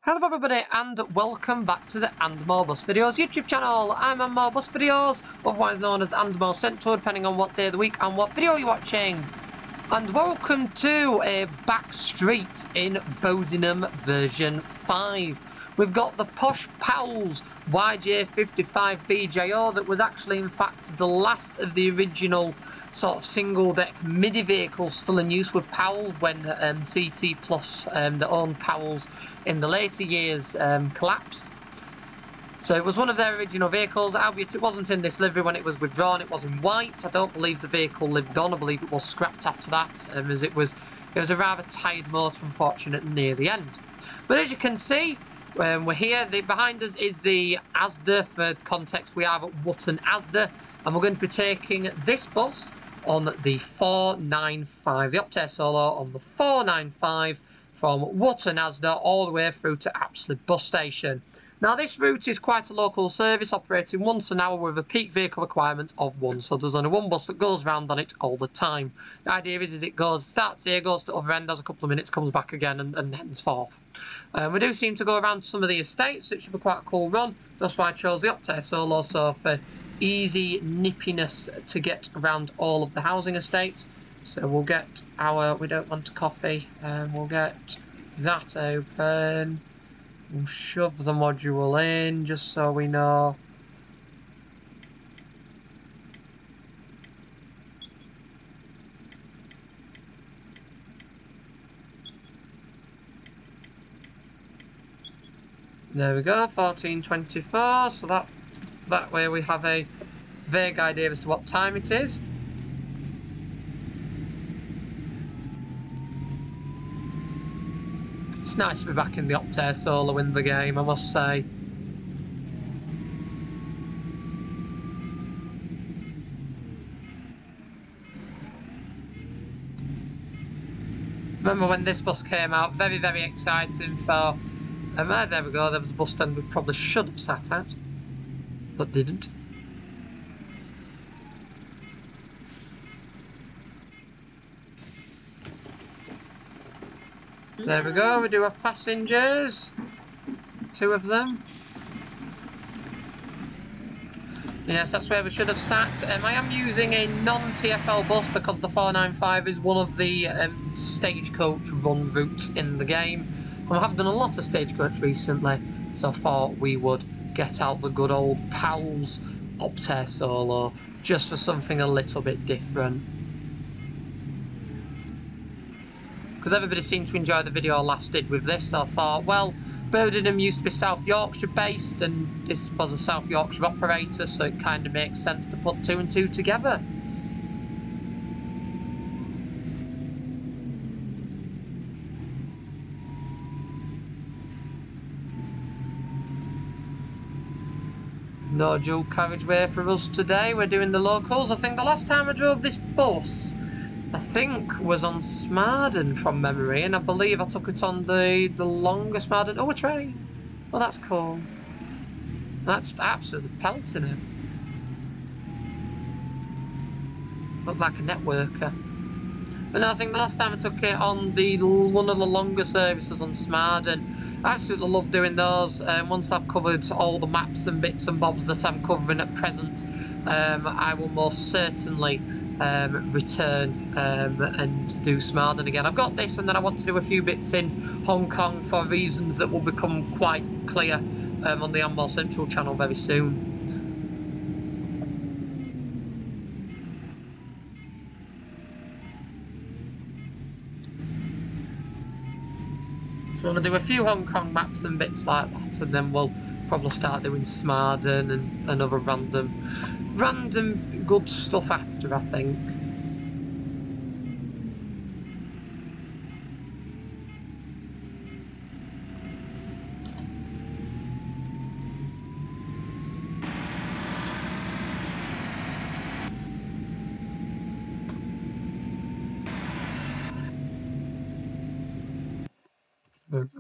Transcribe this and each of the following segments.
Hello everybody and welcome back to the And More Bus Videos YouTube channel. I'm And More Bus Videos, otherwise known as And More Central, depending on what day of the week and what video you're watching. And welcome to a back street in Bowdenham version 5. We've got the posh Powells YJ55 BJO that was actually in fact the last of the original sort of single deck MIDI vehicles still in use with Powells when CT Plus that owned Powells in the later years collapsed. So it was one of their original vehicles, albeit it wasn't in this livery when it was withdrawn. It was in white. I don't believe the vehicle lived on. I believe it was scrapped after that, as it was a rather tired motor, unfortunately, near the end. But as you can see, we're here. Behind us is the Asda. For context, we are at Wootton Asda, and we're going to be taking this bus on the 495, the Optare Solo on the 495 from Wootton Asda all the way through to Apsley bus station. Now this route is quite a local service, operating once an hour with a peak vehicle requirement of 1, so there's only one bus that goes round on it all the time. The idea is it starts here, goes to the other end, has a couple of minutes, comes back again, and henceforth. We do seem to go around some of the estates, so it should be quite a cool run. That's why I chose the Optare Solo, so for easy nippiness to get around all of the housing estates. So we'll get our, we don't want a coffee, we'll get that open. We'll shove the module in just so we know. There we go, 1424, so that way we have a vague idea as to what time it is. It's nice to be back in the Optare Solo in the game, I must say. Remember when this bus came out, very, very exciting for... there we go, there was a bus stand we probably should have sat at, but didn't. There we go, we do have passengers. 2 of them. Yes, that's where we should have sat. I am using a non-TFL bus because the 495 is one of the stagecoach run routes in the game. And I have done a lot of stagecoach recently, so I thought we would get out the good old Powells Optare Solo just for something a little bit different. Because everybody seemed to enjoy the video I last did with this, so I thought, well, Bowdenham used to be South Yorkshire based, and this was a South Yorkshire operator, so it kind of makes sense to put 2 and 2 together. No dual carriageway for us today, we're doing the locals. I think the last time I drove this bus, I think was on Smarden from memory, and I believe I took it on the longer Smarden. Oh, a train! Well, that's cool. That's absolutely pelting it. Looked like a networker. But no, I think the last time I took it on one of the longer services on Smarden. I absolutely love doing those. Once I've covered all the maps and bits and bobs that I'm covering at present, I will most certainly return and do Smarden again. I've got this, and then I want to do a few bits in Hong Kong for reasons that will become quite clear on the And More Central channel very soon. So I'm going to do a few Hong Kong maps and bits like that, and then we'll probably start doing Smarden and other random good stuff after, I think.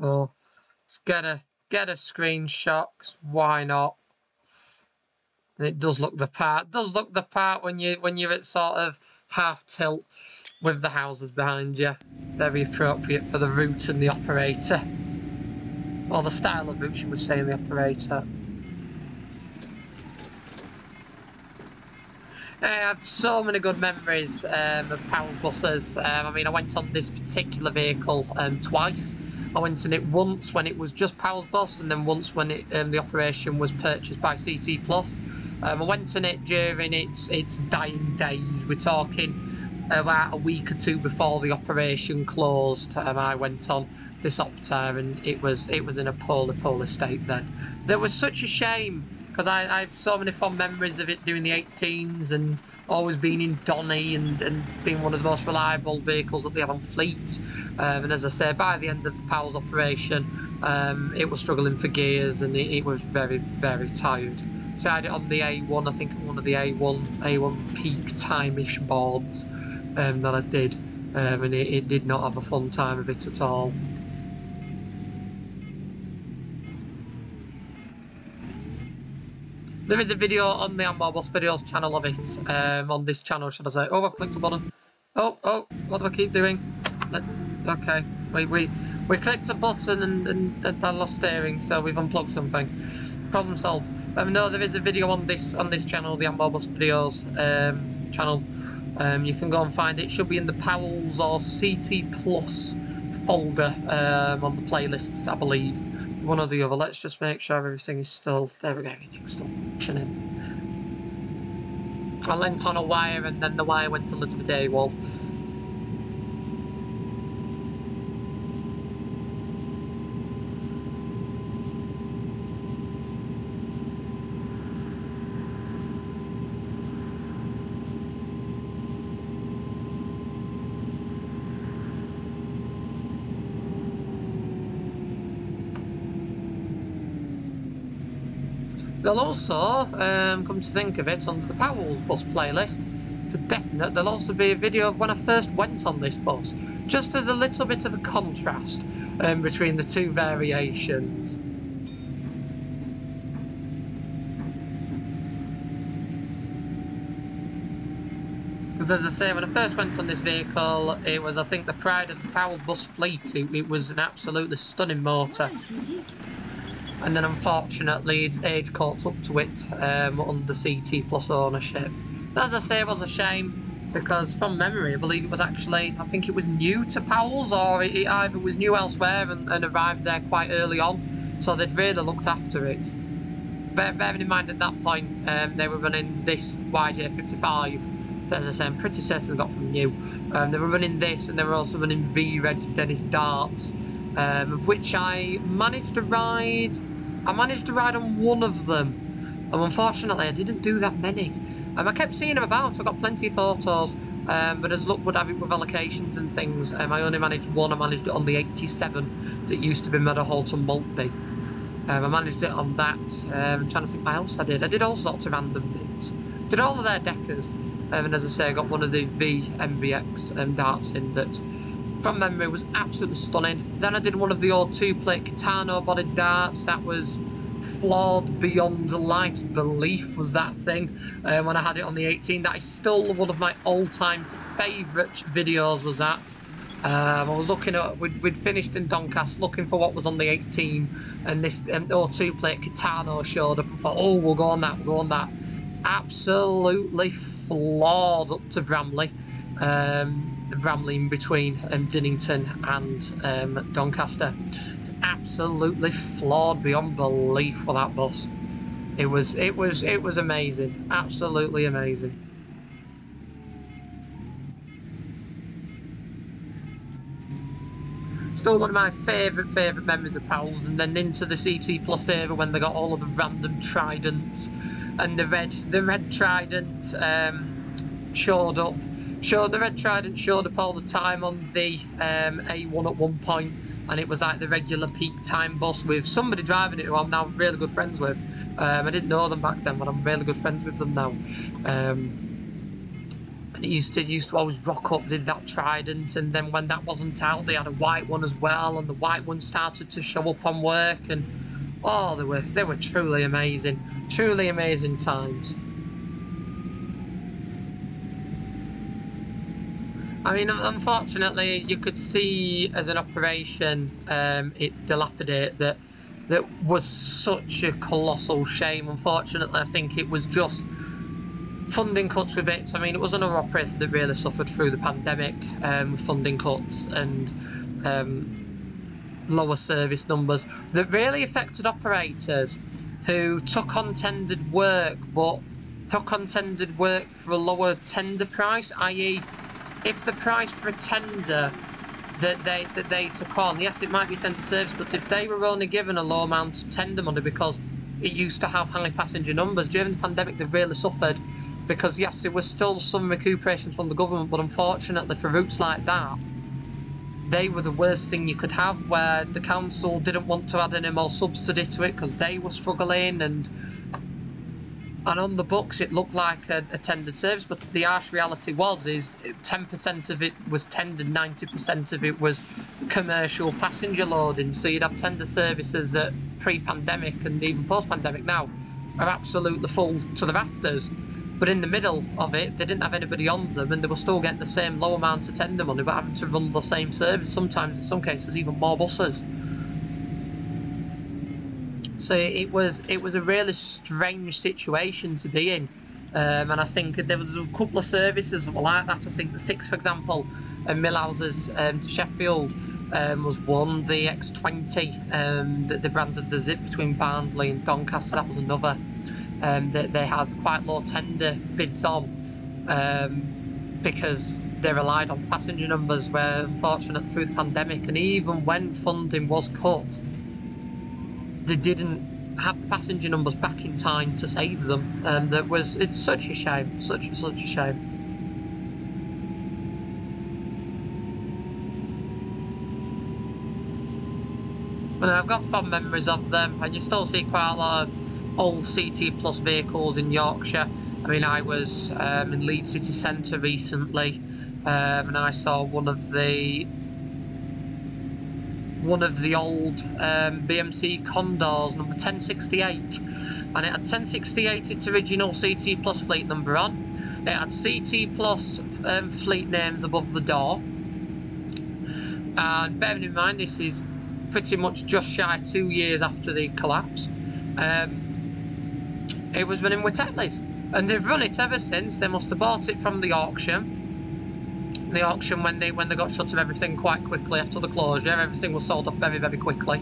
Oh, let's get a screenshot. Why not? And it does look the part. It does look the part when you're at sort of half tilt with the houses behind you. Very appropriate for the route and the operator. or the style of route, she was saying, the operator. I have so many good memories of Powell's buses. I mean, I went on this particular vehicle twice. I went in it once when it was just Powell's bus, and then once when it, the operation was purchased by CT Plus. I went in it during its dying days. We're talking about a week or two before the operation closed. I went on this Optare, and it was in a poor state then. There was such a shame, because I have so many fond memories of it doing the 18s and always being in Donny and being one of the most reliable vehicles that they have on fleet. And as I say, by the end of the Powell's operation, it was struggling for gears, and it was very, very tired. So I had it on the A1, I think one of the A1 peak time-ish boards that I did, and it did not have a fun time of it at all. There is a video on the Ambobus Videos channel of it, on this channel, should I say. Oh, I've clicked a button. Oh, what do I keep doing? Okay, we clicked a button and I lost steering, so we've unplugged something. Problem solved. No, there is a video on this channel, the Ambobus Videos channel. You can go and find it. It should be in the Powells or CT Plus folder on the playlists, I believe. One or the other. Let's just make sure everything is still there. We go, everything's still functioning. I lent on a wire, and then the wire went a little bit AWOL. They'll also, come to think of it, under the Powell's bus playlist, for definite, there'll also be a video of when I first went on this bus, just as a little bit of a contrast between the two variations. Because as I say, when I first went on this vehicle, it was, I think, the pride of the Powell's bus fleet. It was an absolutely stunning motor. And then unfortunately its age caught up to it under CT Plus ownership. As I say, it was a shame, because from memory I believe it was actually, I think it was new to Powell's, or it either was new elsewhere and arrived there quite early on, so they'd really looked after it. Bearing in mind at that point they were running this YJ55 that, as I say, I'm pretty certain got from new. They were running this, and they were also running V-Red Dennis Darts, of which I managed to ride on one of them, and unfortunately I didn't do that many. I kept seeing them about, I got plenty of photos, but as luck would have it with allocations and things, I only managed one. I managed it on the 87 that used to be Meadowholt and Maltby. I managed it on that. I'm trying to think what else I did. I did all sorts of random bits. Did all of their deckers, and as I say, I got one of the MVX darts in that, from memory, was absolutely stunning. Then I did one of the old two-plate Kitano bodied darts that was flawed beyond life's belief, was that thing, when I had it on the 18. That is still one of my all-time favourite videos, was that. I was looking at, we'd finished in Doncaster looking for what was on the 18, and this old two-plate Kitano showed up, and thought, oh, we'll go on that. Absolutely flawed up to Bramley. The Bramley in between Dinnington and Doncaster. It's absolutely flawed beyond belief for that bus. It was amazing, absolutely amazing. Still one of my favourite memories of Powell's, and then into the CT Plus era when they got all of the random Tridents, and the red Trident showed up. The red Trident showed up all the time on the A1 at one point, and it was like the regular peak time bus with somebody driving it who I'm now really good friends with. I didn't know them back then, but I'm really good friends with them now. And it used to always rock up, did that Trident, and then when that wasn't out, they had a white one as well, and the white one started to show up on work, and oh, they were truly amazing times. I mean, unfortunately, you could see as an operation it dilapidate that that was such a colossal shame. Unfortunately, I think it was just funding cuts with bits. I mean, it was another operator that really suffered through the pandemic with funding cuts and lower service numbers that really affected operators who took on tendered work, but took on tendered work for a lower tender price, i.e. if the price for a tender that they took on, yes, it might be tendered service, but if they were only given a low amount of tender money because it used to have high passenger numbers, during the pandemic they really suffered because, yes, there was still some recuperation from the government, but unfortunately for routes like that, they were the worst thing you could have, where the council didn't want to add any more subsidy to it because they were struggling, and on the books it looked like a tendered service, but the harsh reality is 10% of it was tendered, 90% of it was commercial passenger loading. So you'd have tender services that pre-pandemic and even post-pandemic now are absolutely full to the rafters. But in the middle of it, they didn't have anybody on them, and they were still getting the same low amount of tender money, but having to run the same service, sometimes in some cases even more buses. So it was a really strange situation to be in, and I think there was a couple of services that were like that. I think the 6, for example, Millhouses to Sheffield was one. The X20 that they branded the Zip between Barnsley and Doncaster, that was another. That they had quite low tender bids on because they relied on passenger numbers, where unfortunately through the pandemic and even when funding was cut, they didn't have the passenger numbers back in time to save them. It's such a shame, such a shame. And I've got fond memories of them, and you still see quite a lot of old CT Plus vehicles in Yorkshire. I mean, I was in Leeds city centre recently, and I saw one of the old BMC Condors, number 1068, and it had 1068 its original CT Plus fleet number on. It had CT Plus fleet names above the door, and bearing in mind this is pretty much just shy of 2 years after the collapse. It was running with Tetley's, and they've run it ever since. They must have bought it from the auction. The auction when they got shut of everything quite quickly after the closure, everything was sold off very, very quickly.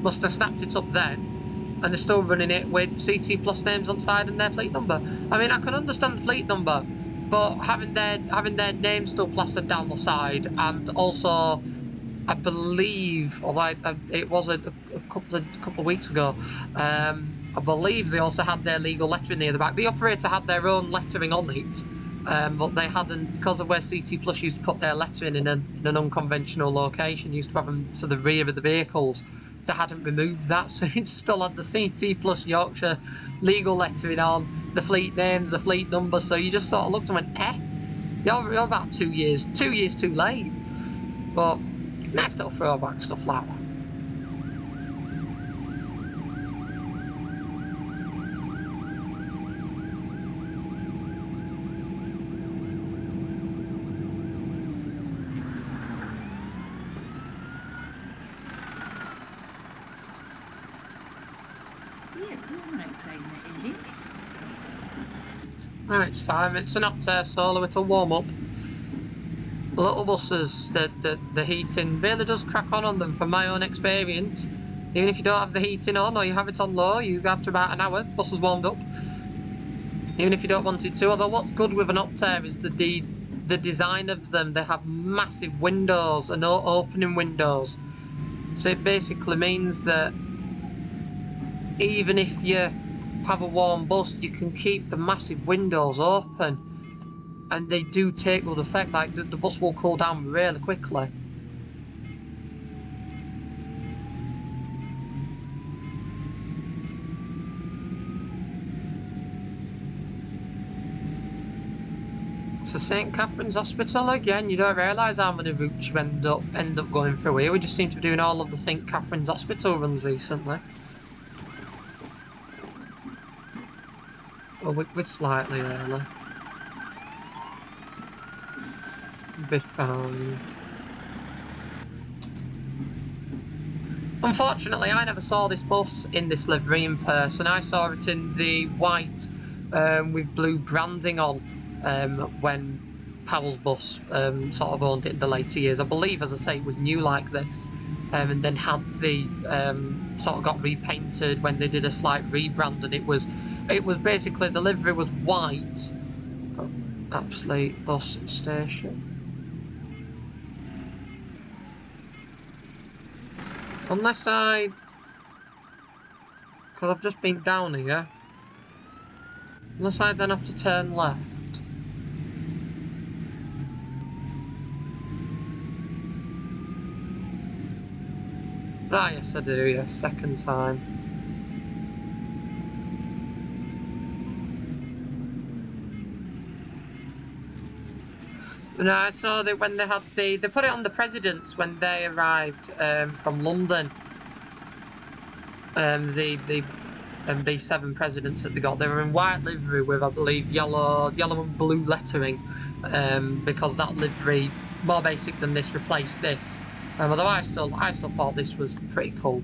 Must have snapped it up then, and they're still running it with CT Plus names on side and their fleet number. I mean, I can understand the fleet number, but having their name still plastered down the side, and also, I believe, although it was a couple of weeks ago, I believe they also had their legal lettering near the back. The operator had their own lettering on it, but they hadn't, because of where CT Plus used to put their lettering in an unconventional location, used to have them to the rear of the vehicles. They hadn't removed that, so it still had the CT Plus Yorkshire legal lettering on, the fleet names, the fleet number. So you just sort of looked and went, you're about 2 years too late. But nice little throwback stuff like that. Right, it's fine. It's an Optare Solo. It'll warm up. Little buses, the heating really does crack on them from my own experience. Even if you don't have the heating on or you have it on low, you go after about an hour, bus is warmed up. Even if you don't want it to. Although what's good with an Optare is the design of them. They have massive windows and opening windows. So it basically means that even if you have a warm bus, you can keep the massive windows open, and they do take good effect. Like the bus will cool down really quickly. So St Catherine's Hospital again. You don't realise how many routes you end up going through here. We just seem to be doing all of the St Catherine's Hospital runs recently. Well, we're slightly early. Be fine. Unfortunately, I never saw this bus in this livery in person. I saw it in the white with blue branding on when Powell's bus sort of owned it in the later years. I believe, as I say, it was new like this, and then had the sort of got repainted when they did a slight rebrand, and it was basically the livery was white. Oh, Apsley bus station. Unless I... Because I've just been down here. Unless I then have to turn left. Ah, yes I do, yes, second time. No, I saw that when they had they put it on the presidents when they arrived from London. The B7 presidents that they got, they were in white livery with, I believe, yellow and blue lettering, because that livery, more basic than this, replaced this. Although I still thought this was pretty cool.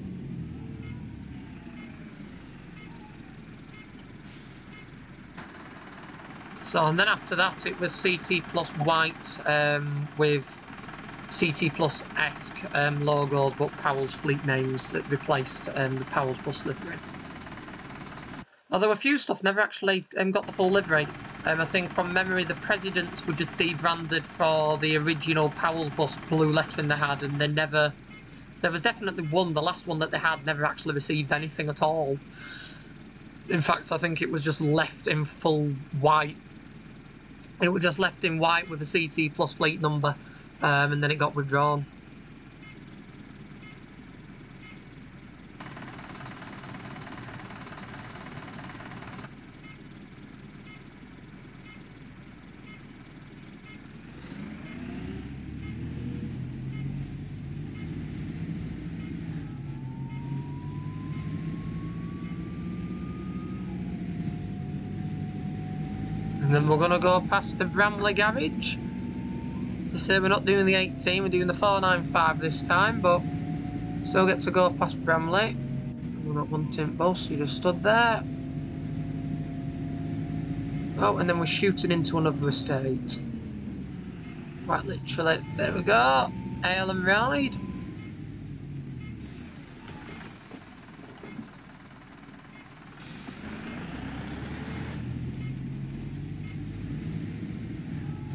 So, and then after that, it was CT plus white with CT plus esque logos, but Powell's fleet names that replaced the Powell's bus livery. Although a few stuff never actually got the full livery. I think from memory the presidents were just debranded for the original Powell's bus blue lettering they had, and they never... There was definitely one, the last one that they had, never actually received anything at all. In fact, I think it was just left in full white. It was just left in white with a CT plus fleet number, and then it got withdrawn. And then we're going to go past the Bramley garage. They say we're not doing the 18, we're doing the 495 this time, but still get to go past Bramley. We're not wanting bus, you just stood there. Oh, and then we're shooting into another estate. Quite literally, there we go. Hail and ride.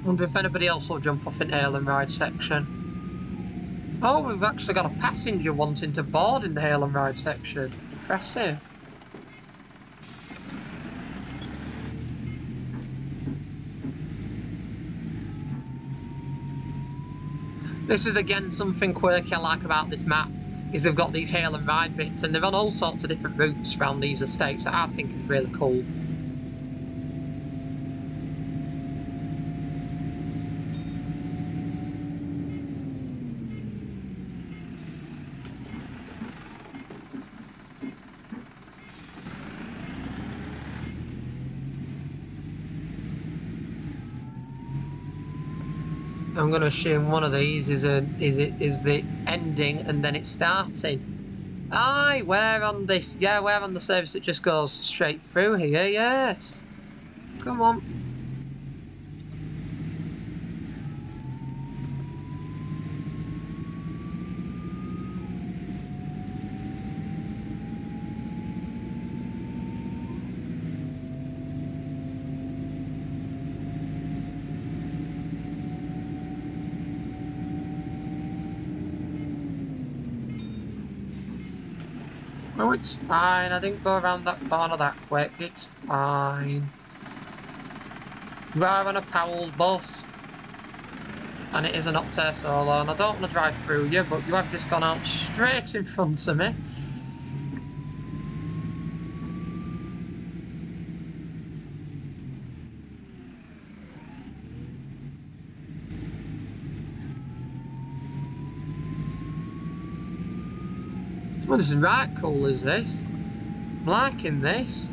Wonder if anybody else will jump off in hail and ride section. Oh, we've actually got a passenger wanting to board in the hail and ride section. Impressive. This is again something quirky I like about this map, is they've got these hail and ride bits, and they're on all sorts of different routes around these estates that I think is really cool. I'm going to assume one of these is the ending and then it's starting. Aye, we're on this. Yeah, we're on the service that just goes straight through here. Yes. Come on. No, it's fine. I didn't go around that corner that quick. It's fine. We are on a Powell's bus. And it is an Optare solo. And I don't want to drive through you, but you have just gone out straight in front of me. Well, this is right cool, is this? I'm liking this.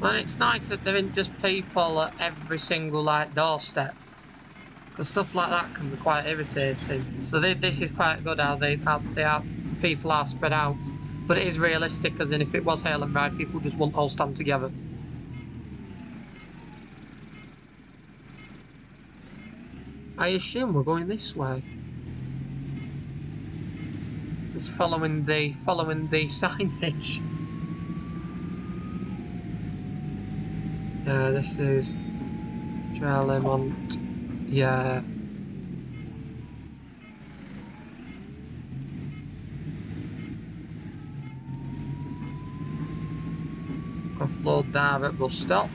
And it's nice that there isn't just people at every single, like, doorstep. Because stuff like that can be quite irritating. So this is quite good how people are spread out. But it is realistic, as in if it was hail and ride, people just wouldn't all stand together. I assume we're going this way. It's following the signage. Yeah, this is Tralemont. Yeah. Offload there at bus stop.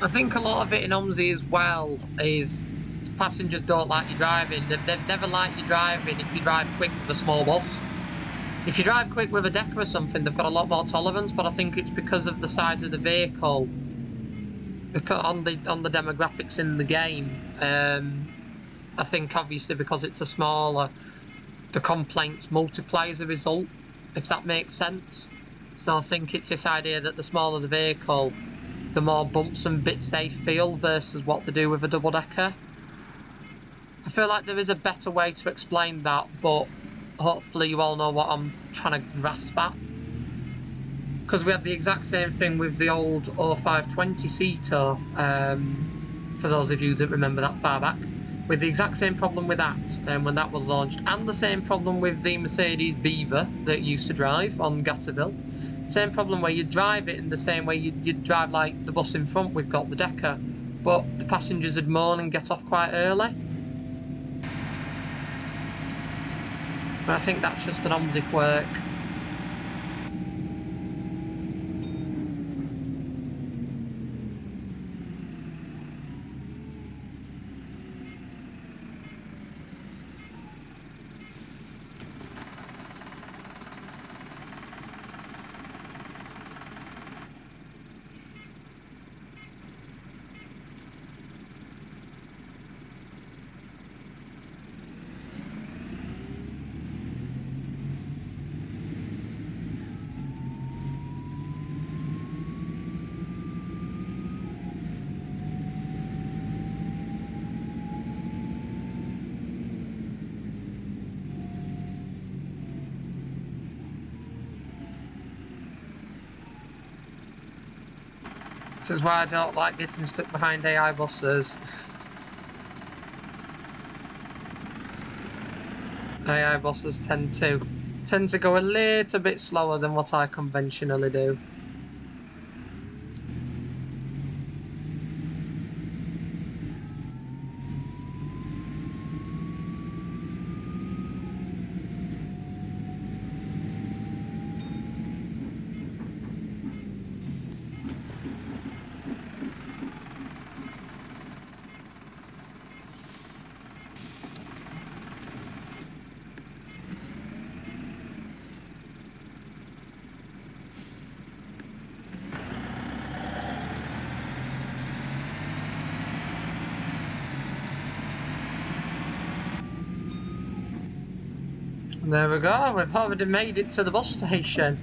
I think a lot of it in OMSI as well is passengers don't like you driving. They've never liked you driving if you drive quick with a small bus. If you drive quick with a Decker or something, they've got a lot more tolerance, but I think it's because of the size of the vehicle. Because on the demographics in the game, I think obviously because it's a smaller, the complaints multiply as a result, if that makes sense. So I think it's this idea that the smaller the vehicle, the more bumps and bits they feel versus what they do with a double-decker. I feel like there is a better way to explain that, but hopefully you all know what I'm trying to grasp at. Because we had the exact same thing with the old 0520 Ceto, for those of you that remember that far back. With the exact same problem with that when that was launched, and the same problem with the Mercedes Beaver that used to drive on Gatterville. Same problem where you drive it in the same way you'd drive like the bus in front we've got, the Decker, but the passengers would moan and get off quite early. But I think that's just an OMSI quirk. This is why I don't like getting stuck behind AI buses. AI buses tend to go a little bit slower than what I conventionally do. There we go, we've already made it to the bus station.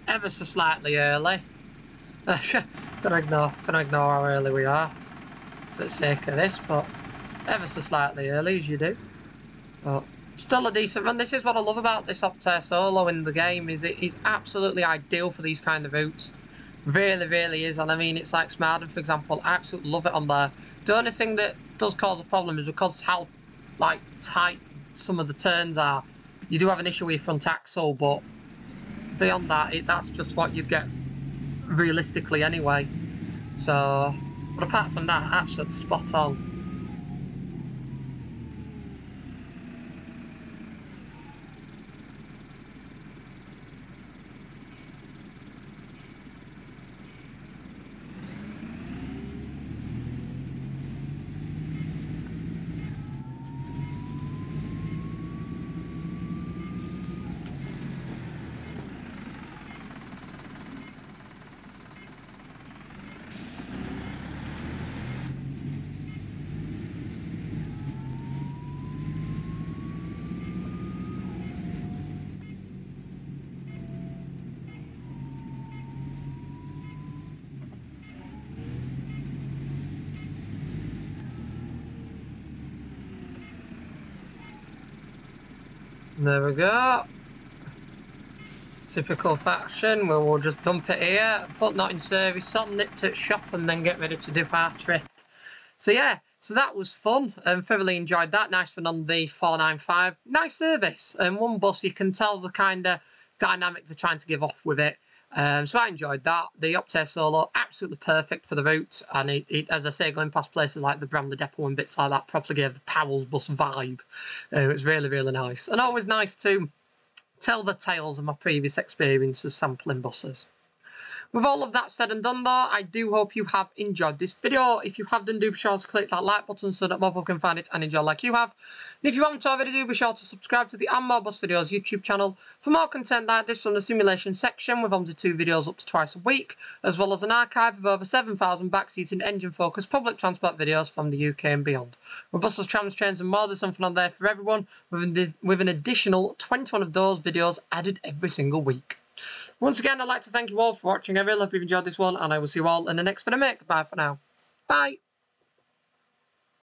Ever so slightly early. Gonna ignore how early we are for the sake of this, but ever so slightly early as you do. But still a decent run. This is what I love about this Optare Solo in the game, is it is absolutely ideal for these kind of routes. Really, really is. And I mean, it's like Smarden, for example. I absolutely love it on there. The only thing that does cause a problem is because how like tight some of the turns are. You do have an issue with your front axle, but beyond that, that's just what you'd get realistically anyway. So, but apart from that, absolutely spot on. There we go. Typical fashion, where we'll just dump it here, put that in service, sort of nip to shop, and then get ready to do our trip. So yeah, so that was fun, and thoroughly enjoyed that. Nice fun on the 495. Nice service, and one bus, you can tell the kind of dynamic they're trying to give off with it. So I enjoyed that. The Optare Solo, absolutely perfect for the route, and it, as I say, going past places like the Bramley Depot and bits like that, probably gave the Powells bus vibe. It was really, really nice, and always nice to tell the tales of my previous experiences sampling buses. With all of that said and done though, I do hope you have enjoyed this video. If you have done, do be sure to click that like button so that more people can find it and enjoy like you have. And if you haven't already, do be sure to subscribe to the And More Bus Videos YouTube channel for more content like this from the simulation section with OMSI 2 videos up to twice a week, as well as an archive of over 7,000 backseating engine-focused public transport videos from the UK and beyond. With buses, trams, trains and more, there's something on there for everyone, with an additional 21 of those videos added every single week. Once again, I'd like to thank you all for watching. I really hope you've enjoyed this one, and I will see you all in the next video. Bye for now. Bye.